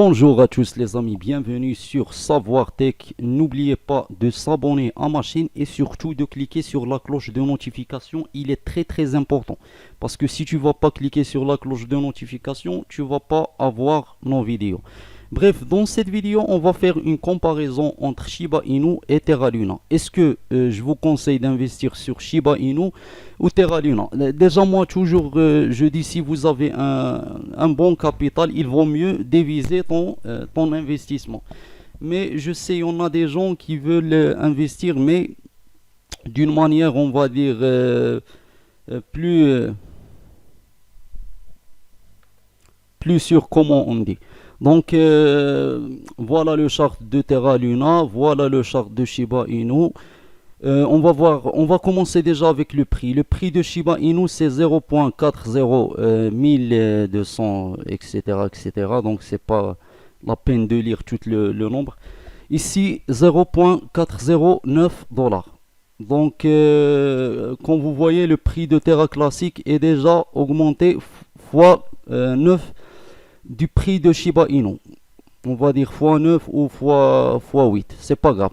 Bonjour à tous les amis, bienvenue sur Savoir Tech. N'oubliez pas de s'abonner à ma chaîne et surtout de cliquer sur la cloche de notification. Il est très important parce que si tu ne vas pas cliquer sur la cloche de notification, tu ne vas pas avoir nos vidéos. Bref, dans cette vidéo, on va faire une comparaison entre Shiba Inu et Terra Luna. Est-ce que je vous conseille d'investir sur Shiba Inu ou Terra Luna? Déjà, moi, toujours, je dis, si vous avez un bon capital, il vaut mieux déviser ton investissement. Mais je sais, on a des gens qui veulent investir, mais d'une manière, on va dire, plus, plus sûre, comment on dit. Donc voilà le chart de Terra Luna, voilà le chart de Shiba Inu. On va voir, on va commencer déjà avec le prix. Le prix de Shiba Inu c'est 0.40 1200 etc etc. Donc c'est pas la peine de lire tout le nombre. Ici 0.409 dollars. Donc comme vous voyez le prix de Terra classique est déjà augmenté fois 9 du prix de Shiba Inu. On va dire x9 ou x8, c'est pas grave.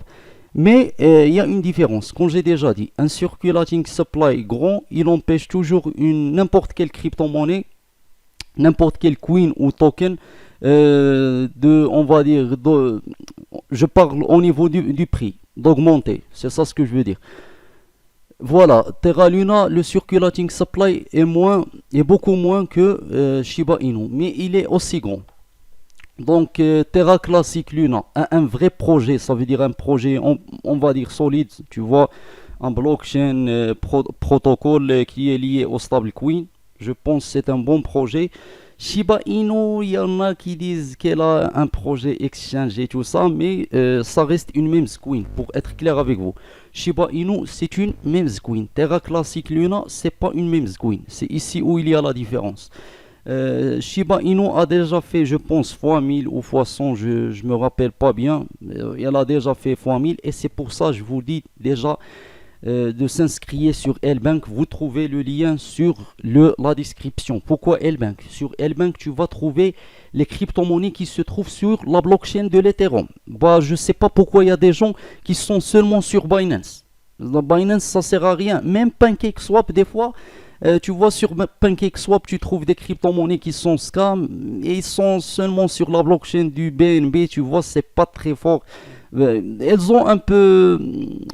Mais il y a une différence, comme j'ai déjà dit, un circulating supply grand, il empêche toujours n'importe quelle crypto-monnaie, n'importe quel coin ou token, on va dire, je parle au niveau du prix, d'augmenter, c'est ça ce que je veux dire. Voilà, Terra Luna, le circulating supply est beaucoup moins que Shiba Inu, mais il est aussi grand. Donc Terra Classic Luna a un vrai projet, ça veut dire un projet, on va dire solide, tu vois, un blockchain protocole qui est lié au stablecoin. Je pense que c'est un bon projet. Shiba Inu, il y en a qui disent qu'elle a un projet exchange et tout ça, mais ça reste une même coin, pour être clair avec vous. Shiba Inu, c'est une même coin. Terra Classic Luna, c'est pas une même coin. C'est ici où il y a la différence. Shiba Inu a déjà fait, je pense, fois 1000 ou fois 100, je me rappelle pas bien. Elle a déjà fait fois 1000 et c'est pour ça, je vous dis déjà de s'inscrire sur L-Bank. Vous trouvez le lien sur la description. Pourquoi L-Bank? Sur L-Bank, tu vas trouver les crypto-monnaies qui se trouvent sur la blockchain de l'Ethereum. Bah, je sais pas pourquoi il y a des gens qui sont seulement sur Binance. Binance, ça sert à rien. Même PancakeSwap, des fois, tu vois sur PancakeSwap, tu trouves des crypto-monnaies qui sont scam et ils sont seulement sur la blockchain du BNB. Tu vois, c'est pas très fort. Elles ont un peu,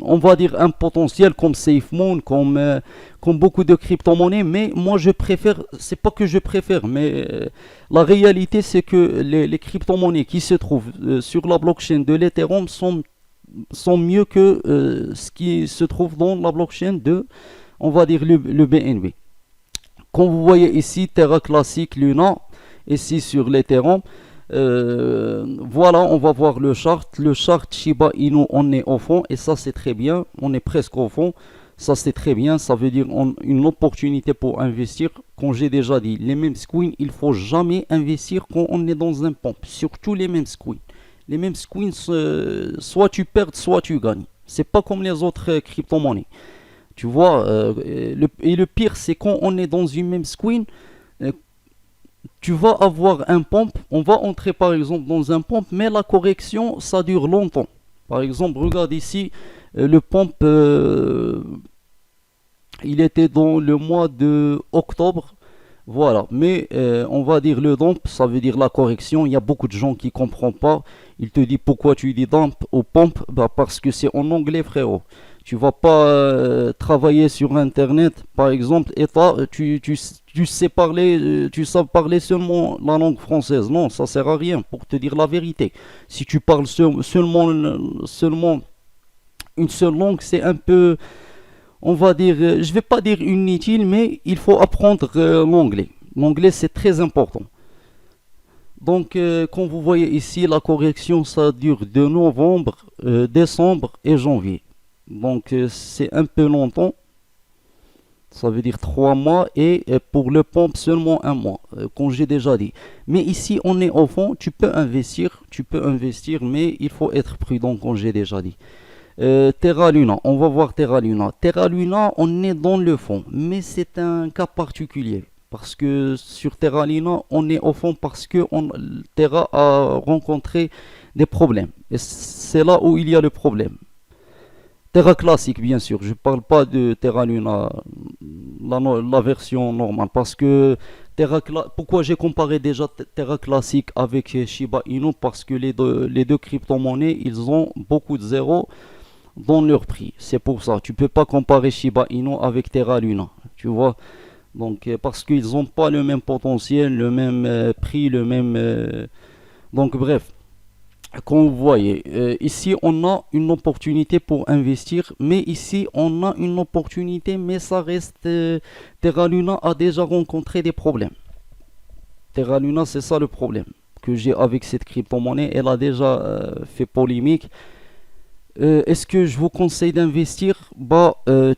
on va dire, un potentiel comme SafeMoon, comme beaucoup de crypto-monnaies, mais moi je préfère, c'est pas que je préfère, mais la réalité c'est que les crypto-monnaies qui se trouvent sur la blockchain de l'Ethereum sont mieux que ce qui se trouve dans la blockchain de, on va dire, le BNB. Comme vous voyez ici, Terra Classic Luna, ici sur l'Ethereum. Voilà, on va voir le chart. Le chart Shiba Inu, on est au fond et ça c'est très bien. On est presque au fond. Ça c'est très bien. Ça veut dire une opportunité pour investir. Comme j'ai déjà dit, les mêmes coins, il faut jamais investir quand on est dans un pump. Surtout les mêmes coins. Les mêmes coins, soit tu perds, soit tu gagnes. C'est pas comme les autres crypto-monnaies. Tu vois, et le pire c'est quand on est dans une même coin. Tu vas avoir un pump, on va entrer par exemple dans un pump, mais la correction, ça dure longtemps. Par exemple, regarde ici, le pump, il était dans le mois de octobre, voilà. Mais on va dire le dump, ça veut dire la correction. Il y a beaucoup de gens qui ne comprennent pas. Il te dit pourquoi tu dis dump ou pump, bah parce que c'est en anglais, frérot. Tu vas pas travailler sur internet par exemple et tu sais parler tu sais parler seulement la langue française. Non, ça sert à rien, pour te dire la vérité. Si tu parles seulement une seule langue, c'est un peu, on va dire, je vais pas dire inutile, mais il faut apprendre l'anglais. L'anglais c'est très important. Donc comme vous voyez ici, la correction ça dure de novembre, décembre et janvier. Donc c'est un peu longtemps, ça veut dire 3 mois et pour le pompe seulement un mois, comme j'ai déjà dit. Mais ici on est au fond, tu peux investir, mais il faut être prudent comme j'ai déjà dit. Terra Luna, on va voir Terra Luna. Terra Luna, on est dans le fond, mais c'est un cas particulier. Parce que sur Terra Luna, on est au fond parce que Terra a rencontré des problèmes. Et c'est là où il y a le problème. Terra classique, bien sûr. Je ne parle pas de Terra Luna, la version normale. Parce que pourquoi j'ai comparé déjà Terra classique avec Shiba Inu? Parce que les deux crypto-monnaies, ils ont beaucoup de zéros dans leur prix. C'est pour ça. Tu peux pas comparer Shiba Inu avec Terra Luna. Tu vois? Donc, parce qu'ils n'ont pas le même potentiel, le même prix, le même. Donc, bref. Comme vous voyez, ici on a une opportunité pour investir, mais ici on a une opportunité, mais ça reste. Terra Luna a déjà rencontré des problèmes. Terra Luna, c'est ça le problème que j'ai avec cette crypto-monnaie. Elle a déjà fait polémique. Est-ce que je vous conseille d'investir?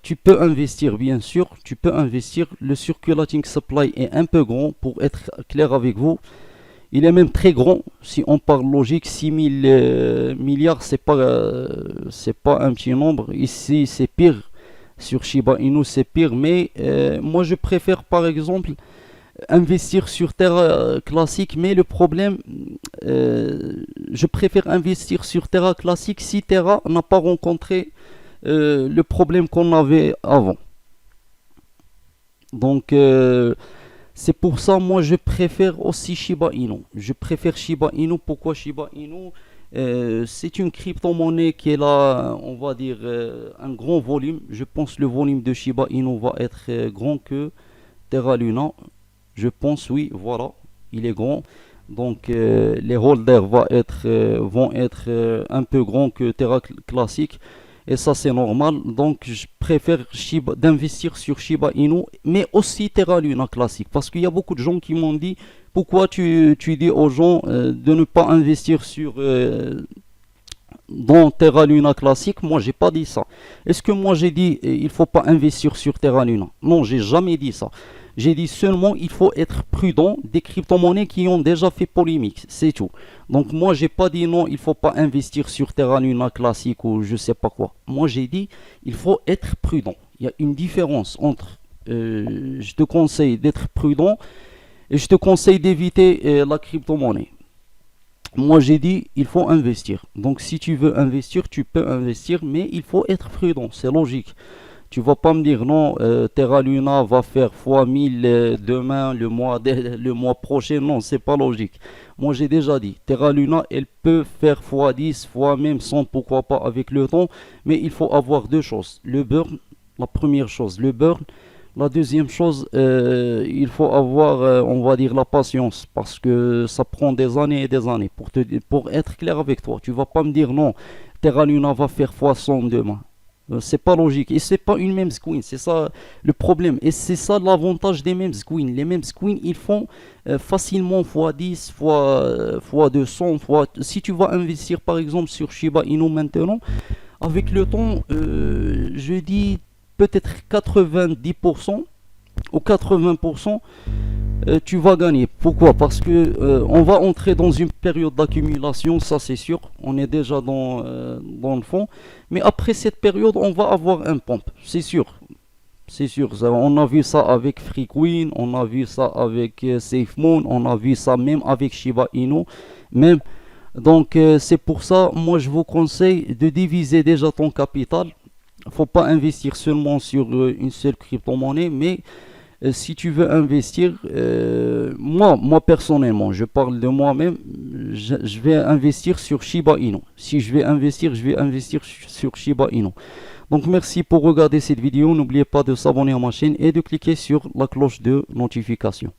Tu peux investir, bien sûr, tu peux investir. Le circulating supply est un peu grand, pour être clair avec vous. Il est même très grand. Si on parle logique, 6000 milliards, c'est pas un petit nombre. Ici, c'est pire. Sur Shiba Inu, c'est pire. Mais moi, je préfère, par exemple, investir sur Terra classique. Mais le problème, je préfère investir sur Terra classique si Terra n'a pas rencontré le problème qu'on avait avant. Donc, c'est pour ça, moi, je préfère aussi Shiba Inu. Je préfère Shiba Inu. Pourquoi Shiba Inu? C'est une crypto-monnaie qui est là, on va dire, un grand volume. Je pense que le volume de Shiba Inu va être grand que Terra Luna. Je pense, oui, voilà, il est grand. Donc, les holders vont être un peu grands que Terra classique. Et ça, c'est normal. Donc, je préfère d'investir sur Shiba Inu, mais aussi Terra Luna classique. Parce qu'il y a beaucoup de gens qui m'ont dit, pourquoi tu dis aux gens de ne pas investir dans Terra Luna classique? Moi, j'ai pas dit ça. Est-ce que moi, j'ai dit, il faut pas investir sur Terra Luna? Non, j'ai jamais dit ça. J'ai dit seulement il faut être prudent des crypto-monnaies qui ont déjà fait polémique, c'est tout. Donc moi j'ai pas dit non, il faut pas investir sur Terra Luna classique ou je sais pas quoi. Moi j'ai dit il faut être prudent. Il y a une différence entre je te conseille d'être prudent et je te conseille d'éviter la crypto-monnaie. Moi j'ai dit il faut investir. Donc si tu veux investir, tu peux investir, mais il faut être prudent, c'est logique. Tu vas pas me dire non, Terra Luna va faire fois 1000 demain, le mois prochain. Non, c'est pas logique. Moi, j'ai déjà dit, Terra Luna, elle peut faire fois 10, fois même 100, pourquoi pas avec le temps. Mais il faut avoir deux choses. Le burn, la première chose, le burn. La deuxième chose, il faut avoir, on va dire, la patience. Parce que ça prend des années et des années. Pour être clair avec toi, tu vas pas me dire non, Terra Luna va faire fois 100 demain. C'est pas logique et c'est pas une même coin, c'est ça le problème et c'est ça l'avantage des mêmes coins. Les mêmes coins ils font facilement fois 10, fois 200, si tu vas investir par exemple sur Shiba Inu maintenant, avec le temps, je dis peut-être 90% ou 80%. Tu vas gagner. Pourquoi? Parce que on va entrer dans une période d'accumulation, ça c'est sûr. On est déjà dans le fond. Mais après cette période, on va avoir un pump, c'est sûr. C'est sûr. On a vu ça avec FreeQueen, on a vu ça avec SafeMoon, on a vu ça même avec Shiba Inu. Même. Donc c'est pour ça, moi je vous conseille de diviser déjà ton capital. Il ne faut pas investir seulement sur une seule crypto-monnaie, mais si tu veux investir, moi personnellement, je parle de moi-même, je vais investir sur Shiba Inu. Si je vais investir sur Shiba Inu. Donc merci pour regarder cette vidéo. N'oubliez pas de s'abonner à ma chaîne et de cliquer sur la cloche de notification.